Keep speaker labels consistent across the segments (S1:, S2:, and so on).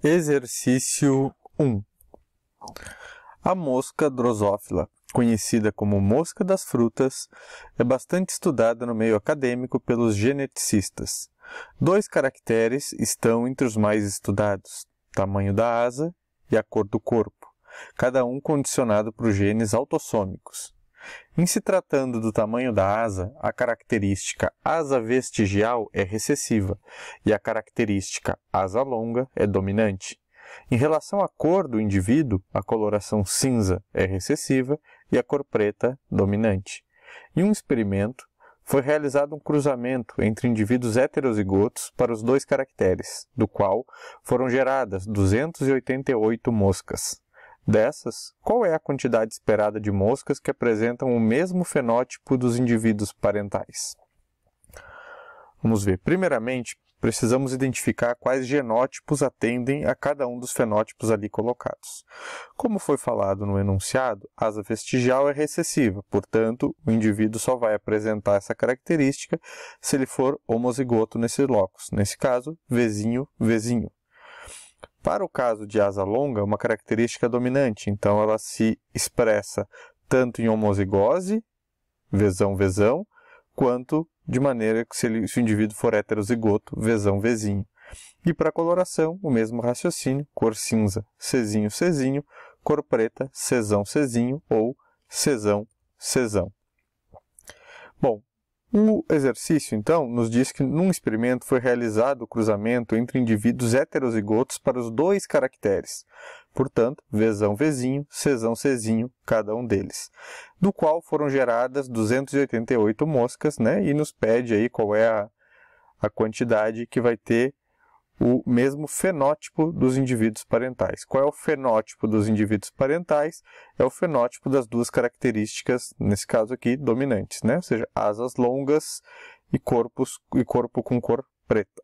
S1: Exercício 1. A mosca drosófila, conhecida como mosca das frutas, é bastante estudada no meio acadêmico pelos geneticistas. Dois caracteres estão entre os mais estudados: tamanho da asa e a cor do corpo, cada um condicionado por genes autossômicos. Em se tratando do tamanho da asa, a característica asa vestigial é recessiva e a característica asa longa é dominante. Em relação à cor do indivíduo, a coloração cinza é recessiva e a cor preta dominante. Em um experimento, foi realizado um cruzamento entre indivíduos heterozigotos para os dois caracteres, do qual foram geradas 288 moscas. Dessas, qual é a quantidade esperada de moscas que apresentam o mesmo fenótipo dos indivíduos parentais? Vamos ver. Primeiramente, precisamos identificar quais genótipos atendem a cada um dos fenótipos ali colocados. Como foi falado no enunciado, a asa vestigial é recessiva, portanto, o indivíduo só vai apresentar essa característica se ele for homozigoto nesse locus. Nesse caso, Vzinho, Vzinho. Para o caso de asa longa, uma característica dominante, então ela se expressa tanto em homozigose, Vzão, Vzão, quanto de maneira que se o indivíduo for heterozigoto, Vzão, Vzinho. E para a coloração, o mesmo raciocínio, cor cinza, Czinho, Czinho, cor preta, Czão, Czinho ou Czão, Czão. Bom, o exercício, então, nos diz que num experimento foi realizado o cruzamento entre indivíduos heterozigotos para os dois caracteres. Portanto, Vzão, Vzinho, Czão, Czinho, cada um deles. Do qual foram geradas 288 moscas, né? E nos pede aí qual é a quantidade que vai ter o mesmo fenótipo dos indivíduos parentais. Qual é o fenótipo dos indivíduos parentais? É o fenótipo das duas características, nesse caso aqui, dominantes, né? Ou seja, asas longas e corpo com cor preta.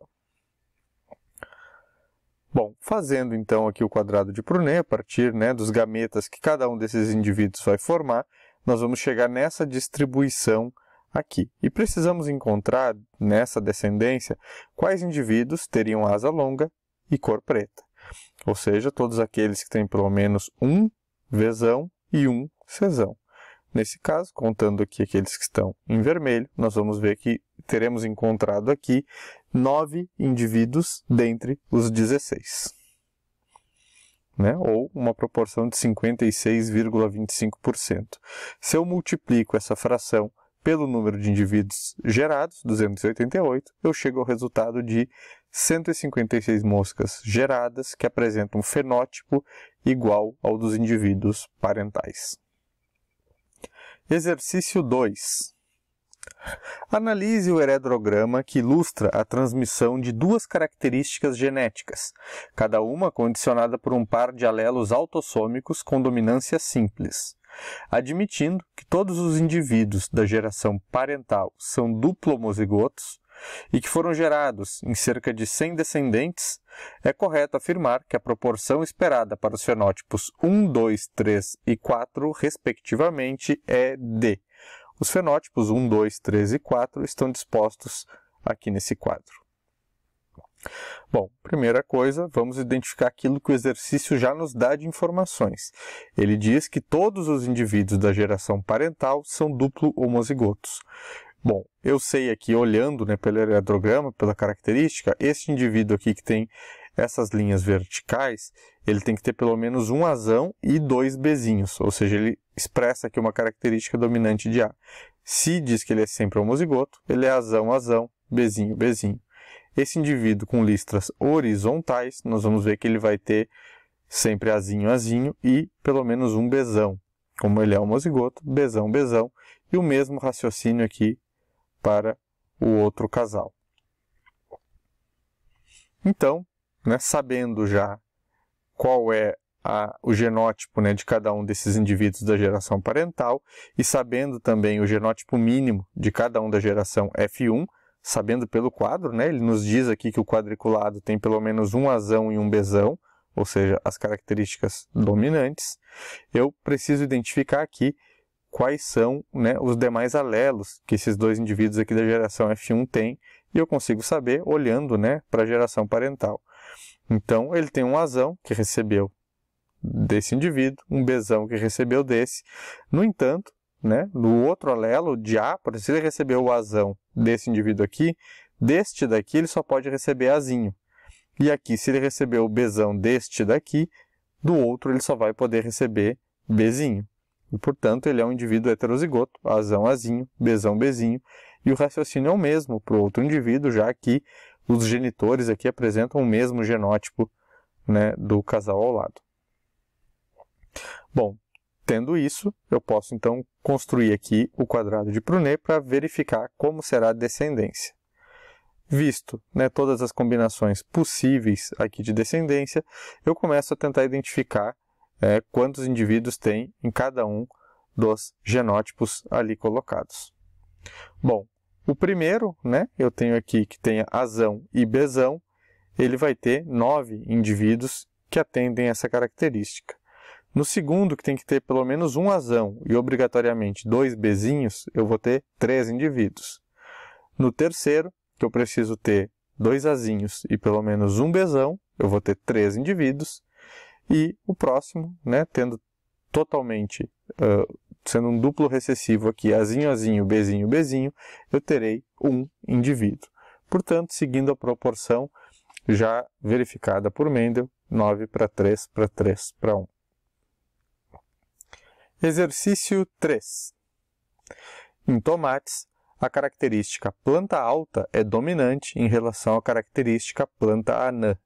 S1: Bom, fazendo então aqui o quadrado de Prunet, a partir, né, dos gametas que cada um desses indivíduos vai formar, nós vamos chegar nessa distribuição aqui. E precisamos encontrar, nessa descendência, quais indivíduos teriam asa longa e cor preta. Ou seja, todos aqueles que têm pelo menos um Vzão e um Czão. Nesse caso, contando aqui aqueles que estão em vermelho, nós vamos ver que teremos encontrado aqui 9 indivíduos dentre os 16. Né? Ou uma proporção de 56,25%. Se eu multiplico essa fração pelo número de indivíduos gerados, 288, eu chego ao resultado de 156 moscas geradas que apresentam um fenótipo igual ao dos indivíduos parentais. Exercício 2. Analise o heredrograma que ilustra a transmissão de duas características genéticas, cada uma condicionada por um par de alelos autossômicos com dominância simples. Admitindo que todos os indivíduos da geração parental são duplo homozigotos e que foram gerados em cerca de 100 descendentes, é correto afirmar que a proporção esperada para os fenótipos 1, 2, 3 e 4, respectivamente, é D. Os fenótipos 1, 2, 3 e 4 estão dispostos aqui nesse quadro. Bom, primeira coisa, vamos identificar aquilo que o exercício já nos dá de informações. Ele diz que todos os indivíduos da geração parental são duplo homozigotos. Bom, eu sei aqui, olhando, né, pelo heredrograma, pela característica, este indivíduo aqui que tem essas linhas verticais, ele tem que ter pelo menos um Azão e 2 Bzinhos, ou seja, ele expressa aqui uma característica dominante de A. Se diz que ele é sempre homozigoto, ele é Azão, Azão, Bzinho, Bzinho. Esse indivíduo com listras horizontais, nós vamos ver que ele vai ter sempre Azinho, Azinho e pelo menos um Bzão. Como ele é homozigoto, Bzão, Bzão, e o mesmo raciocínio aqui para o outro casal. Então, né, sabendo já qual é o genótipo, né, de cada um desses indivíduos da geração parental e sabendo também o genótipo mínimo de cada um da geração F1, sabendo pelo quadro, né, ele nos diz aqui que o quadriculado tem pelo menos um Azão e um Bzão, ou seja, as características dominantes, eu preciso identificar aqui quais são, né, os demais alelos que esses dois indivíduos aqui da geração F1 têm, e eu consigo saber olhando, né, para a geração parental. Então, ele tem um Azão que recebeu desse indivíduo, um Bzão que recebeu desse. No entanto, né, no outro alelo de A, por exemplo, se ele recebeu o Azão desse indivíduo aqui, deste daqui ele só pode receber Azinho. E aqui, se ele recebeu o Bzão deste daqui, do outro ele só vai poder receber Bzinho. E, portanto, ele é um indivíduo heterozigoto, Azão, Azinho, Bzão, Bzinho. E o raciocínio é o mesmo para o outro indivíduo, já que os genitores aqui apresentam o mesmo genótipo, né, do casal ao lado. Bom, tendo isso, eu posso então construir aqui o quadrado de Prunet para verificar como será a descendência. Visto, né, todas as combinações possíveis aqui de descendência, eu começo a tentar identificar quantos indivíduos tem em cada um dos genótipos ali colocados. Bom, o primeiro, né, eu tenho aqui que tenha Azão e Bzão, ele vai ter 9 indivíduos que atendem essa característica. No segundo, que tem que ter pelo menos um Azão e obrigatoriamente 2 Bzinhos, eu vou ter 3 indivíduos. No terceiro, que eu preciso ter 2 Azinhos e pelo menos um Bzão, eu vou ter 3 indivíduos. E o próximo, né, tendo totalmente, sendo um duplo recessivo aqui, Azinho, Azinho, Bzinho, Bzinho, eu terei um indivíduo. Portanto, seguindo a proporção já verificada por Mendel, 9 para 3 para 3 para 1. Exercício 3. Em tomates, a característica planta alta é dominante em relação à característica planta anã,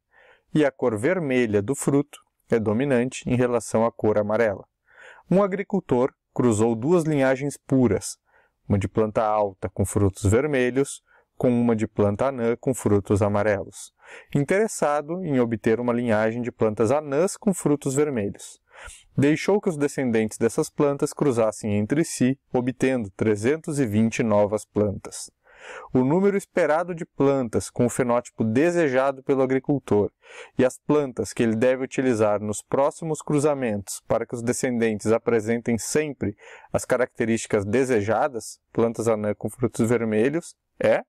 S1: e a cor vermelha do fruto é dominante em relação à cor amarela. Um agricultor cruzou 2 linhagens puras, uma de planta alta com frutos vermelhos, com uma de planta anã com frutos amarelos, interessado em obter uma linhagem de plantas anãs com frutos vermelhos. Deixou que os descendentes dessas plantas cruzassem entre si, obtendo 320 novas plantas. O número esperado de plantas com o fenótipo desejado pelo agricultor e as plantas que ele deve utilizar nos próximos cruzamentos para que os descendentes apresentem sempre as características desejadas, plantas anã com frutos vermelhos, é...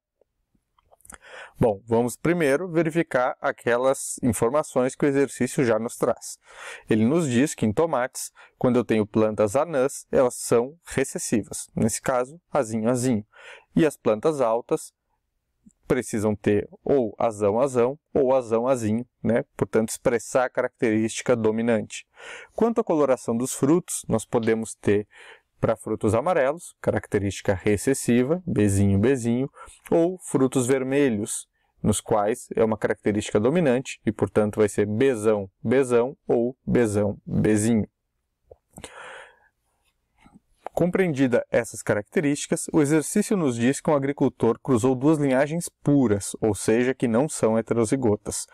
S1: Bom, vamos primeiro verificar aquelas informações que o exercício já nos traz. Ele nos diz que em tomates, quando eu tenho plantas anãs, elas são recessivas. Nesse caso, Azinho, Azinho. E as plantas altas precisam ter ou Azão, Azão ou Azão, Azinho, né? Portanto, expressar a característica dominante. Quanto à coloração dos frutos, nós podemos ter para frutos amarelos, característica recessiva, Bzinho, Bzinho, ou frutos vermelhos, nos quais é uma característica dominante e, portanto, vai ser Bzão, Bzão ou Bzão, Bzinho. Compreendida essas características, o exercício nos diz que um agricultor cruzou 2 linhagens puras, ou seja, que não são heterozigotas.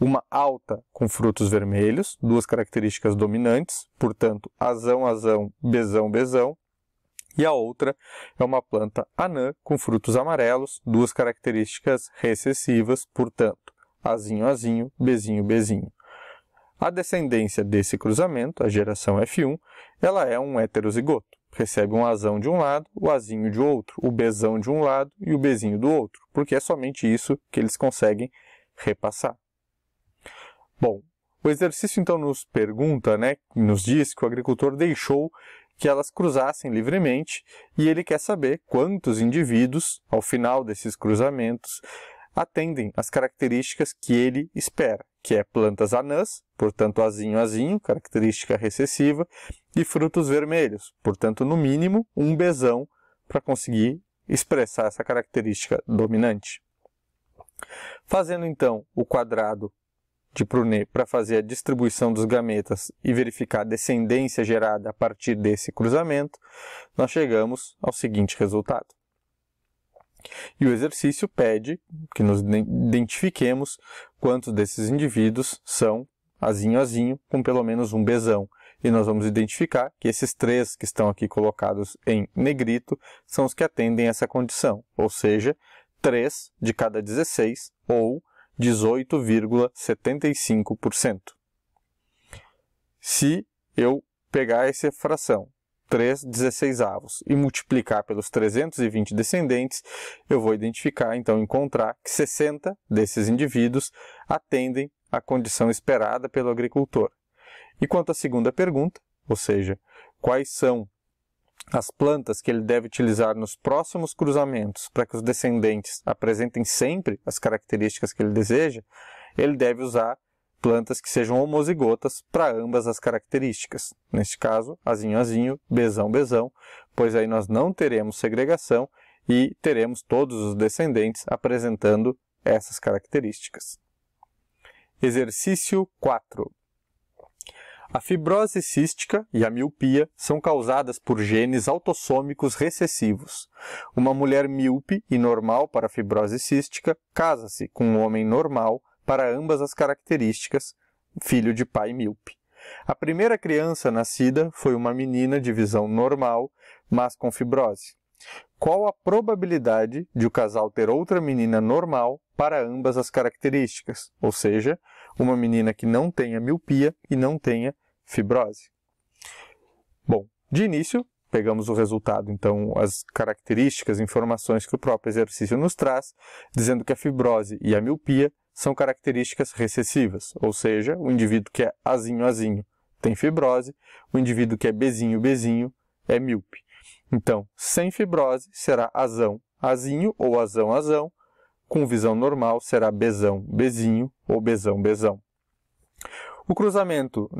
S1: Uma alta com frutos vermelhos, 2 características dominantes, portanto, Azão, Azão, Bzão, Bzão. E a outra é uma planta anã com frutos amarelos, 2 características recessivas, portanto, Azinho, Azinho, Bzinho, Bzinho. A descendência desse cruzamento, a geração F1, ela é um heterozigoto. Recebe um Azão de um lado, o Azinho de outro, o Bzão de um lado e o Bzinho do outro, porque é somente isso que eles conseguem repassar. Bom, o exercício então nos pergunta, né, nos diz que o agricultor deixou que elas cruzassem livremente e ele quer saber quantos indivíduos, ao final desses cruzamentos, atendem às características que ele espera, que é plantas anãs, portanto Azinho, Azinho, característica recessiva, e frutos vermelhos, portanto no mínimo um Bzão para conseguir expressar essa característica dominante. Fazendo então o quadrado de Prunet para fazer a distribuição dos gametas e verificar a descendência gerada a partir desse cruzamento, nós chegamos ao seguinte resultado. E o exercício pede que nos identifiquemos quantos desses indivíduos são Azinho, Azinho, com pelo menos um Bzão. E nós vamos identificar que esses 3 que estão aqui colocados em negrito são os que atendem essa condição, ou seja, 3 de cada 16, ou 18,75%. Se eu pegar essa fração, 3/16, e multiplicar pelos 320 descendentes, eu vou identificar, então, encontrar que 60 desses indivíduos atendem a condição esperada pelo agricultor. E quanto à segunda pergunta, ou seja, quais são as plantas que ele deve utilizar nos próximos cruzamentos para que os descendentes apresentem sempre as características que ele deseja, ele deve usar plantas que sejam homozigotas para ambas as características. Neste caso, azinho, azinho, bezão, bezão, pois aí nós não teremos segregação e teremos todos os descendentes apresentando essas características. Exercício 4. A fibrose cística e a miopia são causadas por genes autossômicos recessivos. Uma mulher míope e normal para a fibrose cística casa-se com um homem normal para ambas as características, filho de pai míope. A primeira criança nascida foi uma menina de visão normal, mas com fibrose. Qual a probabilidade de o casal ter outra menina normal para ambas as características, ou seja, uma menina que não tenha miopia e não tenha fibrose? Bom, de início, pegamos o resultado, então, as características, informações que o próprio exercício nos traz, dizendo que a fibrose e a miopia são características recessivas, ou seja, o indivíduo que é azinho, azinho tem fibrose, o indivíduo que é bezinho, bezinho é míope. Então, sem fibrose será azão, azinho ou azão, azão. Com visão normal será bezão, bezinho ou bezão, bezão. O cruzamento,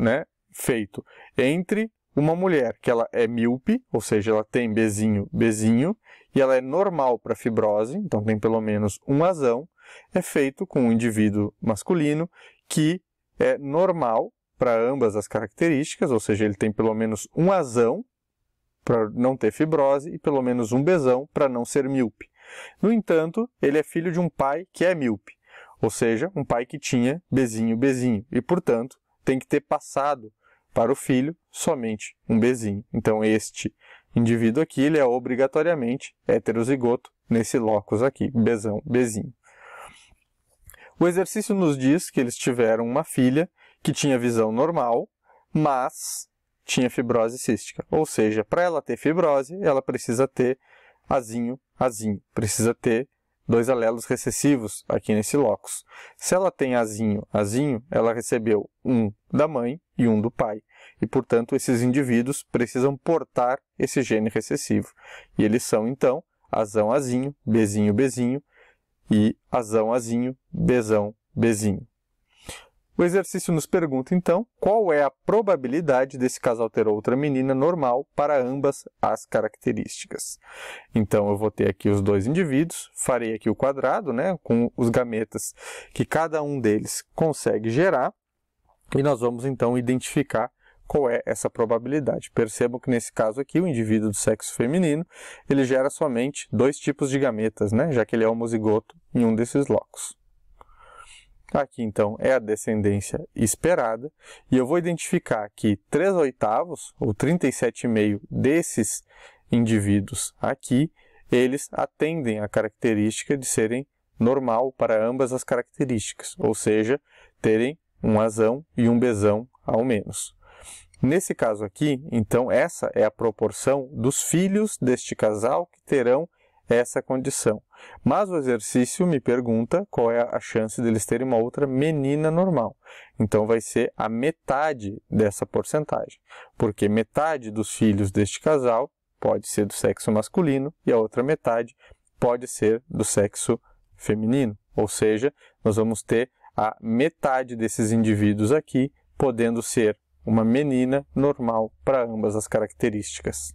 S1: feito entre uma mulher que ela é míope, ou seja, ela tem bezinho, bezinho, e ela é normal para fibrose, então tem pelo menos um azão, é feito com um indivíduo masculino que é normal para ambas as características, ou seja, ele tem pelo menos um azão para não ter fibrose e pelo menos um bezão para não ser míope. No entanto, ele é filho de um pai que é míope, ou seja, um pai que tinha bezinho, bezinho, e, portanto, tem que ter passado para o filho somente um bezinho. Então, este indivíduo aqui, ele é obrigatoriamente heterozigoto nesse locus aqui, bezão, bezinho. O exercício nos diz que eles tiveram uma filha que tinha visão normal, mas tinha fibrose cística. Ou seja, para ela ter fibrose, ela precisa ter azinho, azinho. Precisa ter dois alelos recessivos aqui nesse locus. Se ela tem azinho, azinho, ela recebeu um da mãe e um do pai. E, portanto, esses indivíduos precisam portar esse gene recessivo. E eles são, então, azão, azinho, bezinho, bezinho e azão, azinho, bezão, bezinho. O exercício nos pergunta, então, qual é a probabilidade desse casal ter outra menina normal para ambas as características. Então, eu vou ter aqui os dois indivíduos, farei aqui o quadrado, com os gametas que cada um deles consegue gerar, e nós vamos, então, identificar qual é essa probabilidade. Percebam que, nesse caso aqui, o indivíduo do sexo feminino, ele gera somente dois tipos de gametas, já que ele é homozigoto em um desses locus. Aqui, então, é a descendência esperada, e eu vou identificar que 3/8, ou 37,5 desses indivíduos aqui, eles atendem à característica de serem normal para ambas as características, ou seja, terem um azão e um bezão ao menos. Nesse caso aqui, então, essa é a proporção dos filhos deste casal que terão essa condição. Mas o exercício me pergunta qual é a chance deles terem uma outra menina normal. Então, vai ser a metade dessa porcentagem, porque metade dos filhos deste casal pode ser do sexo masculino e a outra metade pode ser do sexo feminino. Ou seja, nós vamos ter a metade desses indivíduos aqui podendo ser uma menina normal para ambas as características.